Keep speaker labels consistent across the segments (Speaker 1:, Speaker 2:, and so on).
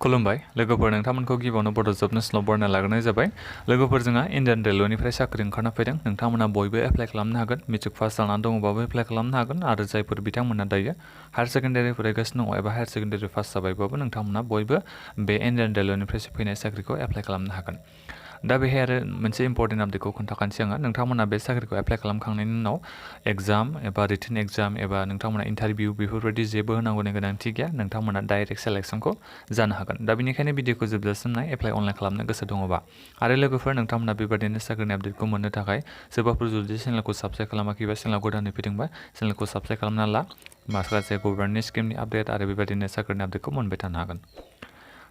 Speaker 1: खुलुमबाय लोगोफोर नोंथांमोनखौ गिबियावनो बड' जब नेसनेलाव बरायना लाग्रोनाय जाबाय लोगोफोर जोंहा इन्डियान रेलवेनिफ्राय साख्रि ओंखारना फैदों नोंथांमोना बयबो एप्लाइ खालामनो हागोन मेट्रिक पास जानानै दङबाबो एप्लाइ खालामनो हागोन आरो जायफोर बिथांमोना दायो हायार सेकेन्डारि फरायगासिनो दङ एबा हायार सेकेन्डारि पास जाबायबाबो नोंथांमोना बयबो बे इन्डियान रेलवेनिफ्राय फैनाय साख्रिखौ एप्लाइ खालामनो हागोन दा बेहाय आरो मोनसे इम्परटेन्ट आपडेटखौ खोन्थाखानोसै आङो नोंथांमोना बे साख्रिखौ एप्लाइ खालामखांनायनि उनाव एग्जाम एबा रिटेन एग्जाम एबा नोंथांमोना इन्टारभिउ बेफोरबायदि जेबो होनांगौनि गोनांथि गैया नोंथांमोना डाइरेक्ट सेलेक्सनखौ जानो हागोन दा बेनिखायनो भिडिअखौ जोबजासिम नाय एप्लाइ अनलाइन खालामनो गोसो दङबा आरो लोगोफोर नोंथांमोना बेबायदिनो साख्रिनि आपडेटखौ मोननो थाखाय सोरबाफोर जुदि चेनेलखौ साबस्क्राइब खालामाखैबा चेनेलाव गोदानै फैदोंबा चेनेलखौ साबस्क्राइब खालामना ला माखासे गभर्नमेन्ट स्किमनि आपडेट आरो बेबायदिनो साख्रिनि आपडेटखौ मोनबाय थानो हागोन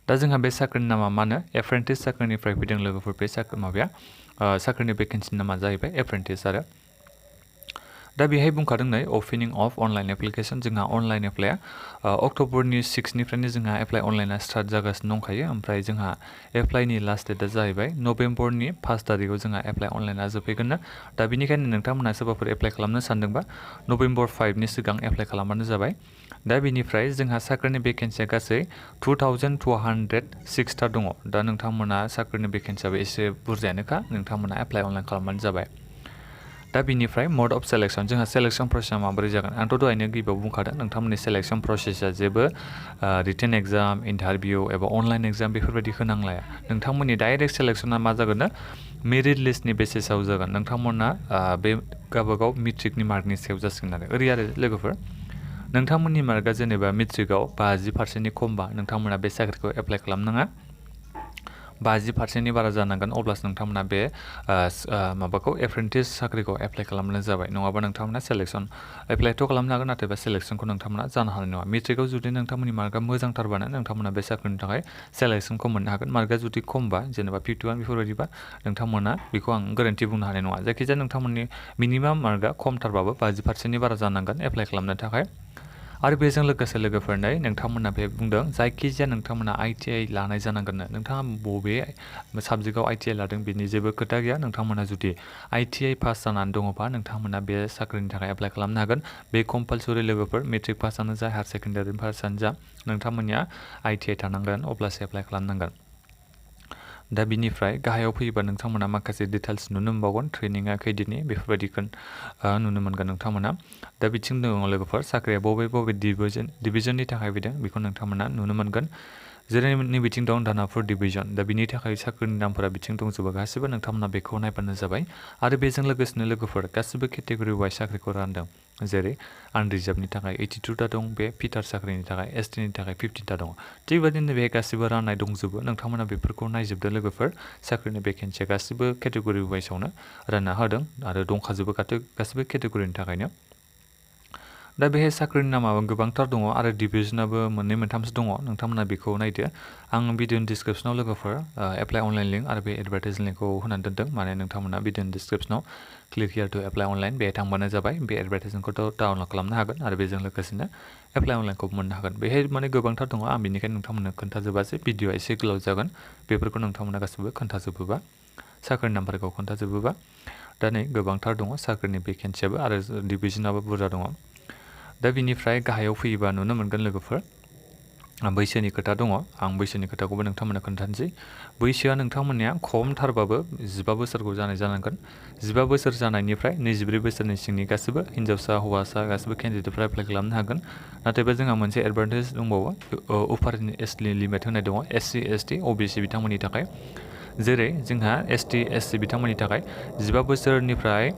Speaker 1: दा जोंहा बे साख्रिनि नामा मा होनो एप्रेन्टिस साख्रिनिफ्राय फैदों लोगोफोर बे साख्रिनि भेकेन्सिनि नामा जाहैबाय एप्रेन्टिस आरो दा बेहाय बुंखादों नै अपेनिं अफ अनलाइन एप्लिकेसन जोंहा अनलाइन एप्लाइआ अक्ट'बरनि 6निफ्रायनो जोंहा एप्लाइ अनलाइना स्टार्ट जागासिनो दंखायो ओमफ्राय जोंहा एप्लाइनि लास्ट डेटआ जाहैबाय नभेम्बरनि 1 तारिखआव जोंहा एप्लाइ अनलाइना जोबफैगोन दा बेनिखायनो नोंथांमोना सोरबाफोर एप्लाइ खालामनो सानदोंबा नभेम्बर 5नि सिगां एप्लाइ खालामबानो जाबाय दा बेनिफ्राय जोंहा साख्रिनि भेकेन्सिया गासै 2206 दङ दा नोंथांमोना साख्रिनि भेकेन्सियाबो एसे बुरजायानोखा नोंथांमोना एप्लाइ अनलाइन खालामबानो जाबाय दा बिनिफ्राय मड अफ सेलेक्सन जोंहा सेलेक्सन प्रसेसा माबोरै जागोन आंथ' दहायनो गिबियाव बुंखादों नोंथांमोननि सेलेक्सन प्रसेसा जेबो रिटेन एग्जाम इन्टारभिउ एबा अनलाइन एग्जाम बेफोरबायदि होनांलाया नोंथांमोननि डाइरेक्ट सेलेक्सना मा जागोन मेरिट लिस्टनि बेसिसाव जागोन नोंथांमोना बे गावबागाव मेट्रिकनि मार्कनि सायाव जासिगोन आरो लोगोफोर नोंथांमोननि मार्कआ जेनेबा मेट्रिकआव 50%नि खमबा नोंथांमोना बे साख्रिखौ एप्लाइ खालामनाङा 50%नि बारा जानांगोन अब्लासो नोंथांमोना बे माबाखौ एप्रेन्टिस साख्रिखौ एप्लाइ खालामब्लानो जाबाय नङाबा नोंथांमोना सेलेक्सन एप्लाइथ' खालामनो हागोन नाथायबा सेलेक्सनखौ नोंथांमोना जानो हानाय नङा मेट्रिकआव जुदि नोंथांमोननि मार्कआ मोजांथारबानो नोंथांमोना बे साख्रिनि थाखाय सेलेक्सनखौ मोननो हागोन मार्कआ जुदि खमबा जेनेबा 51 बेफोरबायदिबा नोंथांमोना बेखौ आं गोरोन्थि बुंनो हानाय नङा जायखिजाया नोंथांमोननि मिनिमाम मार्कआ खमथारबाबो 50%नि बारा जानांगोन एप्लाइ खालामनो थाखाय आरो बेजों लोगोसे लोगोफोरनो नोंथांमोना बे बुंदों जायखिजाया नोंथांमोना ITI लानाय जानांगोन नोंथाङा बबे साबजेक्टआव ITI लादों बेनि जेबो खोथा गैया नोंथांमोना जुदि ITI पास जानानै दङबा नोंथांमोना बे साख्रिनि थाखाय एप्लाइ खालामनो हागोन बे कम्पालसरि लोगोफोर मेट्रिक पासआनो जा हायार सेकेन्डारि पासआनो जा नोंथांमोननिया ITI थानांगोन अब्लासो एप्लाइ खालामनांगोन दा बिनिफ्राय गाहायाव फैयोबा नोंथांमोना माखासे डिटेल्स नुनो मोनबावगोन ट्रेनिंआ खैदिननि बेफोरबायदिखौ नुनो मोनगोन नोंथांमोना दा बिथिं दङ लोगोफोर साख्रिया बबे डिभिजननि थाखाय फैदों बेखौ नोंथांमोना नुनो मोनगोन जेरै बिथिं दं दानापुर डिभिजन दा बिनि थाखाय साख्रिनि नामफोरा बिथिं दंजोबो गासैबो नोंथांमोना बेखौ नायबानो जाबाय आरो बेजों लोगोसेनो लोगोफोर गासिबो केटेगरि वाइज साख्रिखौ रानदों जेरै आनरिजार्भनि थाखाय 82टा दं बे फिटार साख्रिनि थाखाय STनि थाखाय 15टा दङ थिग बेबायदिनो बे गासिबो राननाय दंजोबो नोंथांमोना बेफोरखौ नायजोबदो लोगोफोर साख्रिनि भेकेन्सिया गासिबो केटेगरि वाइजआवनो रानना होदों आरो दंखाजोबो गासिबो केटेगरिनि थाखायनो दा बेहाय साख्रिनि नामा गोबांथार दङ आरो डिभिजनाबो मोननै मोनथामसो दङ नोंथांमोना बेखौ नायदो आं भिडिअनि डिसक्रिपसनाव लोगोफोर एप्लाइ अनलाइन लिंक आरो बे एडभार्टाइज लिंकखौ होनानै दोनदों माने नोंथांमोना भिडिअनि डिसक्रिपसनाव क्लिक हियार टु एप्लाइ अनलाइन बेहाय थांबानो जाबाय बे एडभार्टाइजमेन्टखौथ' डाउनलड खालामनो हागोन आरो बेजों लोगोसेनो एप्लाइ अनलाइनखौ मोननो हागोन बेहाय माने गोबांथार दङ आं बेनिखायनो नोंथांमोननो खोन्थाजोबासै भिडिअआ एसे गोलाव जागोन बेफोरखौ नोंथांमोना गासिबो खोन्थाजोबोबा साख्रिनि नामफोरखौ खोन्थाजोबोबा दा नै गोबांथार दङ साख्रिनि भेकेन्सियाबो आरो डिभिजनाबो बुरजा दङ दा बिनिफ्राय गाहायाव फैयोबा नुनो मोनगोन लोगोफोर बैसोनि खोथा दङ आं बैसोनि खोथाखौबो नोंथांमोननो खोन्थानोसै बैसोआ नोंथांमोननिया खमथारबाबो 15 बोसोरखौ जानाय जानांगोन 15 बोसोर जानायनिफ्राय 24 बोसोरनि सिंनि गासिबो हिन्जावसा हौवासा गासिबो केन्डिडेटफ्रा एप्लाइ खालामनो हागोन नाथायबा जोंहा मोनसे एडभान्टेज दंबावो अपार एजनि लिमिट होनाय दङ SC ST OBC बिथांमोननि थाखाय जेरै जोंहा ST SC बिथांमोननि थाखाय 15 बोसोरनिफ्राय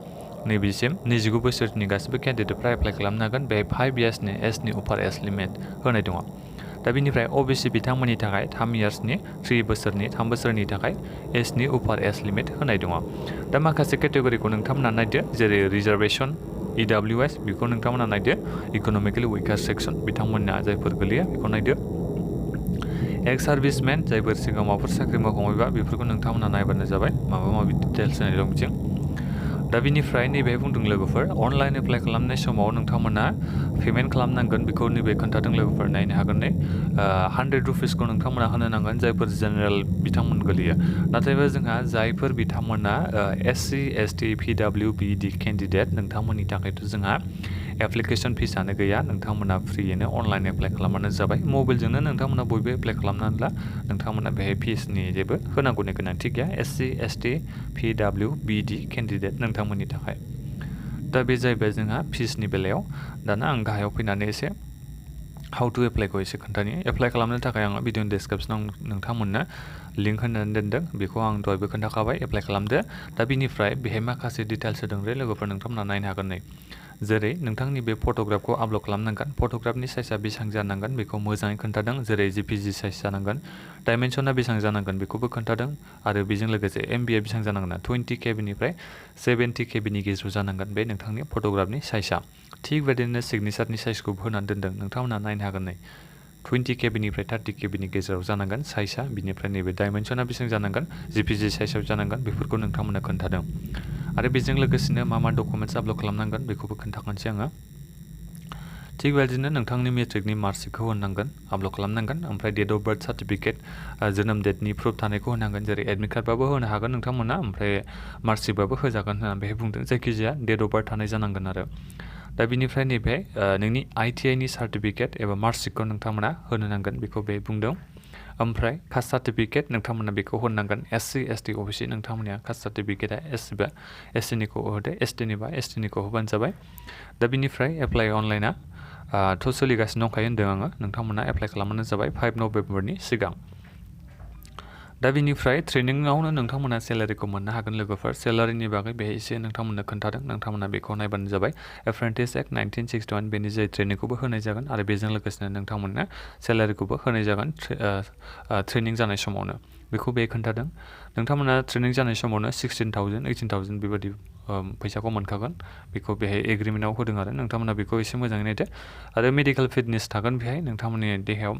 Speaker 1: नैबेसिम 29 बोसोरनि गासिबो केन्डिडेटफ्रा एप्लाइ खालामनो हागोन बेहाय 5 इयार्सनि एजनि अपार एज लिमिट होनाय दङ दा बिनिफ्राय OBC बिथांमोननि थाखाय 3 इयार्सनि 3 बोसोरनि थाखाय एजनि अपार एज लिमिट होनाय दङ दा माखासे केटेगरिखौ नोंथांमोना नायदो जेरै रिजार्भेसन EWS बेखौ नोंथांमोना नायदो इक'नमिकेलि उइकार सेक्सन बिथांमोनना जायफोर गोलैया बेखौ नायदो एक्स सार्भिसमेन जायफोर सिगाङाव माबाफोर साख्रि मावखांबायबा बेफोरखौ नोंथांमोना नायबानो जाबाय माबा माबि डिटेल्स होनाय दं बिथिं दा बिनिफ्राय नैबेहाय बुंदों लोगोफोर अनलाइन एप्लाइ खालामनाय समाव नोंथांमोना पेमेन्ट खालामनांगोन बेखौ नैबे खोन्थादों लोगोफोर नायनो हागोन नै 100 रुपिसखौ नोंथांमोना होनो नांगोन जायफोर जेनेरेल बिथांमोन गोलैयो नाथायबा जोंहा जायफोर बिथांमोना SC ST PWBD केन्डिडेट नोंथांमोननि थाखायथ' जोंहा एप्लिकेसन फिसानो गैया नोंथांमोना फ्रियैनो अनलाइन एप्लाइ खालामबानो जाबाय मबाइलजोंनो नोंथांमोना बयबो एप्लाइ खालामनानै ला नोंथांमोना बेहाय फिसनि जेबो होनांगौनि गोनांथि गैया SC ST PW BD candidate नोंथांमोननि थाखाय दा बे जाहैबाय जोंहा फिसनि बेलायाव दाना आं गाहायाव फैनानै एसे हाउ टु एप्लाइखौ एसे खोन्थानि एप्लाइ खालामनो थाखाय आङो भिडिअनि डिसक्रिपसनाव नोंथांमोननो लिंक होनानै दोनदों बेखौ आं दहायबो खोन्थाखाबाय एप्लाइ खालामदो दा बिनिफ्राय बेहाय माखासे डिटेल्स होदों रे लोगोफोर नोंथांमोना नायनो हागोन नै जेरै नोंथांनि बे फट'ग्राफखौ आपल'ड खालामनांगोन फट'ग्राफनि साइजआ बेसेबां जानांगोन बेखौ मोजाङै खोन्थादों जेरै JPG साइज जानांगोन डाइमेनसना बेसेबां जानांगोन बेखौबो खोन्थादों आरो बेजों लोगोसे MBआ बेसेबां जानांगोन 20 KBनिफ्राय 70 KBनि गेजेराव जानांगोन बे नोंथांनि फट'ग्राफनि साइजआ थिग बेबायदिनो सिगनेचारनि साइजखौबो होनानै दोनदों नोंथांमोना नायनो हागोन नै 20 KBनिफ्राय 30 KBनि गेजेराव जानांगोन साइजआ बिनिफ्राय नैबे डाइमेनसना बेसेबां जानांगोन JPG साइजआव जानांगोन बेफोरखौ नोंथांमोना खोन्थादों आरो बेजों लोगोसेनो मा डकुमेन्टस आपल'ड खालामनांगोन बेखौबो खोन्थाखानोसै आङो थिग बेबायदिनो नोंथांनि मेट्रिकनि मार्कशिटखौ होनांगोन आपल'ड खालामनांगोन ओमफ्राय डेट अफ बार्थ सार्टिफिकेट जोनोम डेटनि प्रुफ थानायखौ होनांगोन जेरै एडमिट कार्डबाबो होनो हागोन नोंथांमोना ओमफ्राय मार्कशिटबाबो होजागोन होननानै बेहाय बुंदों जायखिजाया डेट अफ बार्थ थानाय जानांगोन आरो दा बिनिफ्राय नैबे नोंनि ITIनि सार्टिफिकेट एबा मार्कशिटखौ नोंथांमोना होनो नांगोन बेखौ बे बुंदों ओमफ्राय कास्ट सार्टिफिकेट नोंथांमोना बेखौ होनांगोन SC ST OBC नोंथांमोननिया कास्ट सार्टिफिकेटआ SCनिखौ होदो STनिबा STनिखौ होबानो जाबाय दा बिनिफ्राय एप्लाइ अनलाइना थ' सोलिगासिनो दंखायो होन्दों आङो नोंथांमोना एप्लाइ खालामबानो जाबाय 5 नभेम्बरनि सिगां दा बिनिफ्राय ट्रेनिंआवनो नोंथांमोना सेलारिखौ मोननो हागोन लोगोफोर सेलारिनि बागै बेहाय एसे नोंथांमोननो खोन्थादों नोंथांमोना बेखौ नायबानो जाबाय एप्रेन्टिस एक्ट 1961 बेनि जाय ट्रेनिंखौबो होनाय जागोन आरो बेजों लोगोसेनो नोंथांमोननो सेलारिखौबो होनाय जागोन ट्रेनिं जानाय समावनो बेखौ बे खोन्थादों नोंथांमोना ट्रेनिं जानाय समावनो 16,000 18,000 बेबायदि फैसाखौ मोनखागोन बेखौ बेहाय एग्रिमेन्टआव होदों आरो नोंथांमोना बेखौ एसे मोजाङै नायदो आरो मेडिकेल फिटनेस थागोन बेहाय नोंथांमोननि देहायाव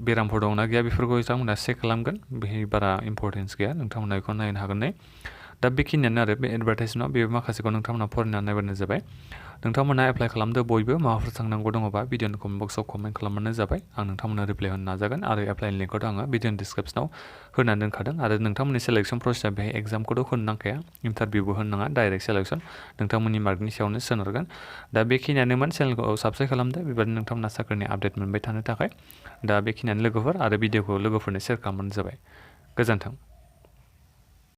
Speaker 1: बेरामफोर दंना गैया बेफोरखौ बिथांमोना चेक खालामगोन बेहाय बारा इम्परटेन्स गैया नोंथांमोना बेखौ नायनो हागोन नै दा बेखिनियानो आरो बे एडभार्टाइजमेन्टआव बे माखासेखौ नोंथांमोना फरायनानै नायबानो जाबाय नोंथांमोना एप्लाइ खालामदो बयबो माबाफोर सोंनांगौ दङबा भिडिअनि कमेन्ट बक्सआव कमेन्ट खालामबानो जाबाय आं नोंथांमोना रिप्लाइ होनो नाजागोन आरो एप्लाइनि लिंकखौथ' आङो भिडिअनि डिसक्रिपसनाव होनानै दोनखादों आरो नोंथांमोननि सेलेक्सन प्रसेसआ बेहाय एग्जामखौथ' होनो नांखाया इन्टारभिउबो होनो नाङा डाइरेक्ट सेलेक्सन नोंथांमोननि मार्कनि सायावनो सोनारगोन दा बेखिनियानोमोन चेनेलखौ साबस्क्राइब खालामदो बेबायदिनो नोंथांमोना साख्रिनि आपडेट मोनबाय थानो थाखाय दा बेखिनियानो लोगोफोर आरो भिडिअखौ लोगोफोरनो शेयार खालामबानो जाबाय गोजोन्थों